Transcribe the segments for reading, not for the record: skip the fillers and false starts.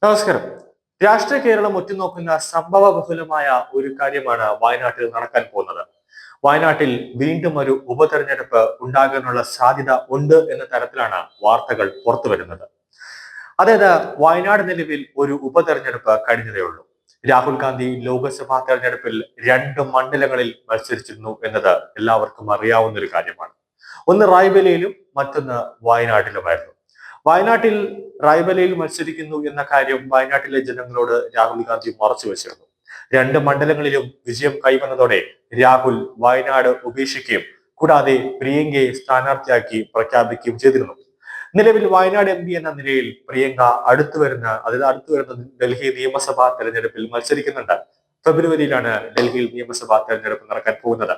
നമസ്കാരം. രാഷ്ട്രീയ കേരളം ഉറ്റുനോക്കുന്ന സംഭവബഹുലമായ ഒരു കാര്യമാണ് വയനാട്ടിൽ നടക്കാൻ പോകുന്നത്. വയനാട്ടിൽ വീണ്ടും ഒരു ഉപതെരഞ്ഞെടുപ്പ് ഉണ്ടാകാനുള്ള സാധ്യത ഉണ്ട് എന്ന തരത്തിലാണ് വാർത്തകൾ പുറത്തു വരുന്നത്. അതായത് വയനാട് നിലവിൽ ഒരു ഉപതെരഞ്ഞെടുപ്പ് കഴിഞ്ഞതേ ഉള്ളൂ. രാഹുൽ ഗാന്ധി ലോക്സഭാ തെരഞ്ഞെടുപ്പിൽ രണ്ട് മണ്ഡലങ്ങളിൽ മത്സരിച്ചിരുന്നു എന്നത് എല്ലാവർക്കും അറിയാവുന്ന ഒരു കാര്യമാണ്. ഒന്ന് റായ്ബലിയിലും മറ്റൊന്ന് വയനാട്ടിലുമായിരുന്നു. വയനാട്ടിൽ റായ്ബലയിൽ മത്സരിക്കുന്നു എന്ന കാര്യം വയനാട്ടിലെ ജനങ്ങളോട് രാഹുൽ ഗാന്ധി മറച്ചു വെച്ചിരുന്നു. രണ്ട് മണ്ഡലങ്ങളിലും വിജയം കൈവന്നതോടെ രാഹുൽ വയനാട് ഉപേക്ഷിക്കുകയും കൂടാതെ പ്രിയങ്കയെ സ്ഥാനാർത്ഥിയാക്കി പ്രഖ്യാപിക്കുകയും ചെയ്തിരുന്നു. നിലവിൽ വയനാട് എം പി എന്ന നിലയിൽ പ്രിയങ്ക അടുത്തു വരുന്ന ഡൽഹി നിയമസഭാ തെരഞ്ഞെടുപ്പിൽ മത്സരിക്കുന്നുണ്ട്. ഫെബ്രുവരിയിലാണ് ഡൽഹിയിൽ നിയമസഭാ തെരഞ്ഞെടുപ്പ് നടക്കാൻ പോകുന്നത്.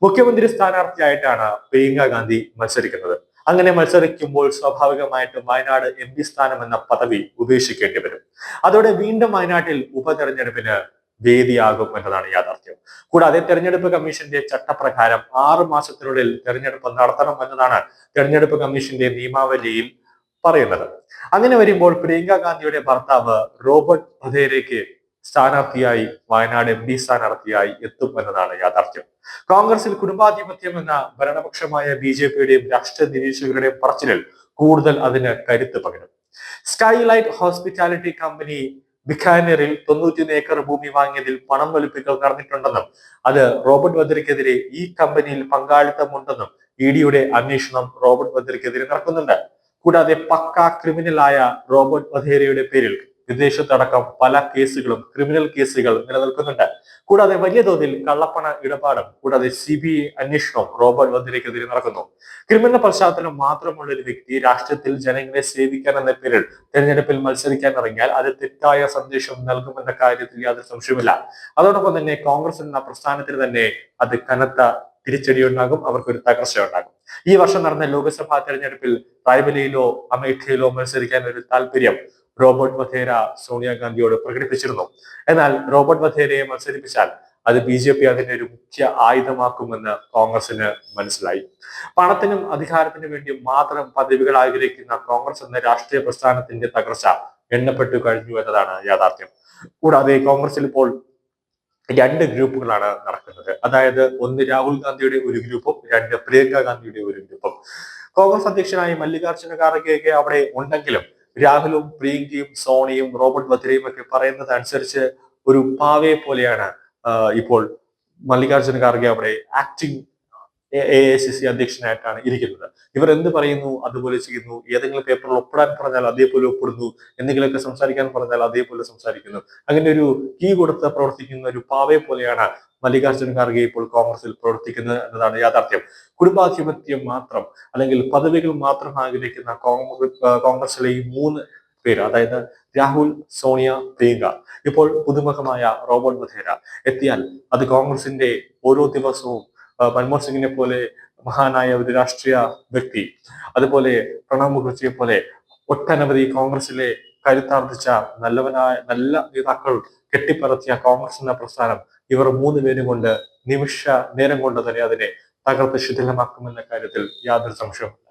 മുഖ്യമന്ത്രി സ്ഥാനാർത്ഥിയായിട്ടാണ് പ്രിയങ്ക ഗാന്ധി മത്സരിക്കുന്നത്. അങ്ങനെ മത്സരിക്കുമ്പോൾ സ്വാഭാവികമായിട്ടും വയനാട് എം പി സ്ഥാനം എന്ന പദവി ഉപേക്ഷിക്കേണ്ടി വരും. അതോടെ വീണ്ടും വയനാട്ടിൽ ഉപതെരഞ്ഞെടുപ്പിന് വേദിയാകും എന്നതാണ് യാഥാർത്ഥ്യം. കൂടാതെ തെരഞ്ഞെടുപ്പ് കമ്മീഷന്റെ ചട്ടപ്രകാരം 6 മാസത്തിനുള്ളിൽ തെരഞ്ഞെടുപ്പ് നടത്തണം എന്നതാണ് തെരഞ്ഞെടുപ്പ് കമ്മീഷന്റെ നിയമാവലിയിൽ പറയുന്നത്. അങ്ങനെ വരുമ്പോൾ പ്രിയങ്ക ഗാന്ധിയുടെ ഭർത്താവ് റോബർട്ട് വധേരയ്ക്ക് സ്ഥാനാർത്ഥിയായി വയനാട് എം പി സ്ഥാനാർത്ഥിയായി എത്തും എന്നതാണ് യാഥാർത്ഥ്യം. കോൺഗ്രസിൽ കുടുംബാധിപത്യം എന്ന ഭരണപക്ഷമായ BJP-യുടെയും രാഷ്ട്രീയ നിരീക്ഷകരുടെയും പറച്ചിലിൽ കൂടുതൽ അതിന് കരുത്ത് പകരും. സ്കൈലൈറ്റ് ഹോസ്പിറ്റാലിറ്റി കമ്പനി ബിക്കാനേറിൽ 91 ഏക്കർ ഭൂമി വാങ്ങിയതിൽ പണം വെളുപ്പിക്കൽ നടന്നിട്ടുണ്ടെന്നും അത് റോബർട്ട് വദ്രയ്ക്കെതിരെ ഈ കമ്പനിയിൽ പങ്കാളിത്തമുണ്ടെന്നും ED-യുടെ അന്വേഷണം റോബർട്ട് വദ്രയ്ക്കെതിരെ നടക്കുന്നുണ്ട്. കൂടാതെ പക്ക ക്രിമിനലായ റോബർട്ട് വധേരയുടെ പേരിൽ വിദേശത്തടക്കം പല കേസുകളും ക്രിമിനൽ കേസുകൾ നിലനിൽക്കുന്നുണ്ട്. കൂടാതെ വലിയ തോതിൽ കള്ളപ്പണ ഇടപാടും കൂടാതെ CBI അന്വേഷണവും റോബർട്ട് വദ്രയ്ക്കെതിരെ നടക്കുന്നു. ക്രിമിനൽ പശ്ചാത്തലം മാത്രമുള്ള ഒരു വ്യക്തി രാഷ്ട്രീയത്തിൽ ജനങ്ങളെ സേവിക്കാൻ എന്ന പേരിൽ തെരഞ്ഞെടുപ്പിൽ മത്സരിക്കാൻ ഇറങ്ങിയാൽ അത് തെറ്റായ സന്ദേശം നൽകുമെന്ന കാര്യത്തിൽ യാതൊരു സംശയവുമില്ല. അതോടൊപ്പം തന്നെ കോൺഗ്രസ് എന്ന പ്രസ്ഥാനത്തിന് തന്നെ അത് കനത്ത തിരിച്ചടി ഉണ്ടാകും, അവർക്കൊരു തകർച്ച ഉണ്ടാകും. ഈ വർഷം നടന്ന ലോക്സഭാ തെരഞ്ഞെടുപ്പിൽ റായ്ബലിയിലോ അമേഠിയിലോ മത്സരിക്കാൻ ഒരു താല്പര്യം റോബർട്ട് വധേര സോണിയാഗാന്ധിയോട് പ്രകടിപ്പിച്ചിരുന്നു. എന്നാൽ റോബർട്ട് വധേരയെ മത്സരിപ്പിച്ചാൽ അത് BJP അതിന്റെ ഒരു മുഖ്യ ആയുധമാക്കുമെന്ന് കോൺഗ്രസിന് മനസ്സിലായി. പണത്തിനും അധികാരത്തിനും വേണ്ടി മാത്രം പദവികൾ ആഗ്രഹിക്കുന്ന കോൺഗ്രസ് എന്ന രാഷ്ട്രീയ പ്രസ്ഥാനത്തിന്റെ തകർച്ച എണ്ണപ്പെട്ടു കഴിഞ്ഞു എന്നതാണ് യാഥാർത്ഥ്യം. കൂടാതെ കോൺഗ്രസിൽ ഇപ്പോൾ രണ്ട് ഗ്രൂപ്പുകളാണ് നടക്കുന്നത്. അതായത് ഒന്ന് രാഹുൽ ഗാന്ധിയുടെ ഒരു ഗ്രൂപ്പും രണ്ട് പ്രിയങ്ക ഗാന്ധിയുടെ ഒരു ഗ്രൂപ്പും. കോൺഗ്രസ് അധ്യക്ഷനായി മല്ലികാർജ്ജുന ഖാർഗെയൊക്കെ അവിടെ ഉണ്ടെങ്കിലും രാഹുലും പ്രിയങ്കയും സോണിയും റോബർട്ട് വദ്രയും ഒക്കെ പറയുന്നത് അനുസരിച്ച് ഒരു പാവയെ പോലെയാണ് ഇപ്പോൾ മല്ലികാർജ്ജുന ഖാർഗെ അവിടെ ആക്ടിംഗ് AICC അധ്യക്ഷനായിട്ടാണ് ഇരിക്കുന്നത്. ഇവർ എന്ത് പറയുന്നു അതുപോലെ ചെയ്യുന്നു. ഏതെങ്കിലും പേപ്പറിൽ ഒപ്പിടാൻ പറഞ്ഞാൽ അതേപോലെ ഒപ്പിടുന്നു. എന്തെങ്കിലുമൊക്കെ സംസാരിക്കാൻ പറഞ്ഞാൽ അതേപോലെ സംസാരിക്കുന്നു. അങ്ങനെ ഒരു കീ കൊടുത്ത് പ്രവർത്തിക്കുന്ന ഒരു പാവയെ പോലെയാണ് മല്ലികാർജ്ജുന ഖാർഗെ ഇപ്പോൾ കോൺഗ്രസിൽ പ്രവർത്തിക്കുന്നത് എന്നതാണ് യാഥാർത്ഥ്യം. കുടുംബാധിപത്യം മാത്രം അല്ലെങ്കിൽ പദവികൾ മാത്രം ആഗ്രഹിക്കുന്ന കോൺഗ്രസിലെ ഈ മൂന്ന് പേര്, അതായത് രാഹുൽ, സോണിയ, പ്രിയങ്ക, ഇപ്പോൾ പുതുമുഖമായ റോബർട്ട് വധേര എത്തിയാൽ അത് കോൺഗ്രസിന്റെ ഓരോ ദിവസവും മൻമോഹൻ സിംഗിനെ പോലെ മഹാനായ ഒരു രാഷ്ട്രീയ വ്യക്തി, അതുപോലെ പ്രണബ് മുഖർജിയെ പോലെ ഒട്ടനവധി കോൺഗ്രസിലെ കരുത്താർജിച്ച നല്ല നേതാക്കൾ കെട്ടിപ്പറത്തിയ കോൺഗ്രസ് എന്ന പ്രസ്ഥാനം ഇവർ മൂന്ന് പേരും കൊണ്ട് നിമിഷ നേരം കൊണ്ട് തന്നെ അതിനെ തകർത്ത് ശിഥിലമാക്കുമെന്ന കാര്യത്തിൽ യാതൊരു സംശയവും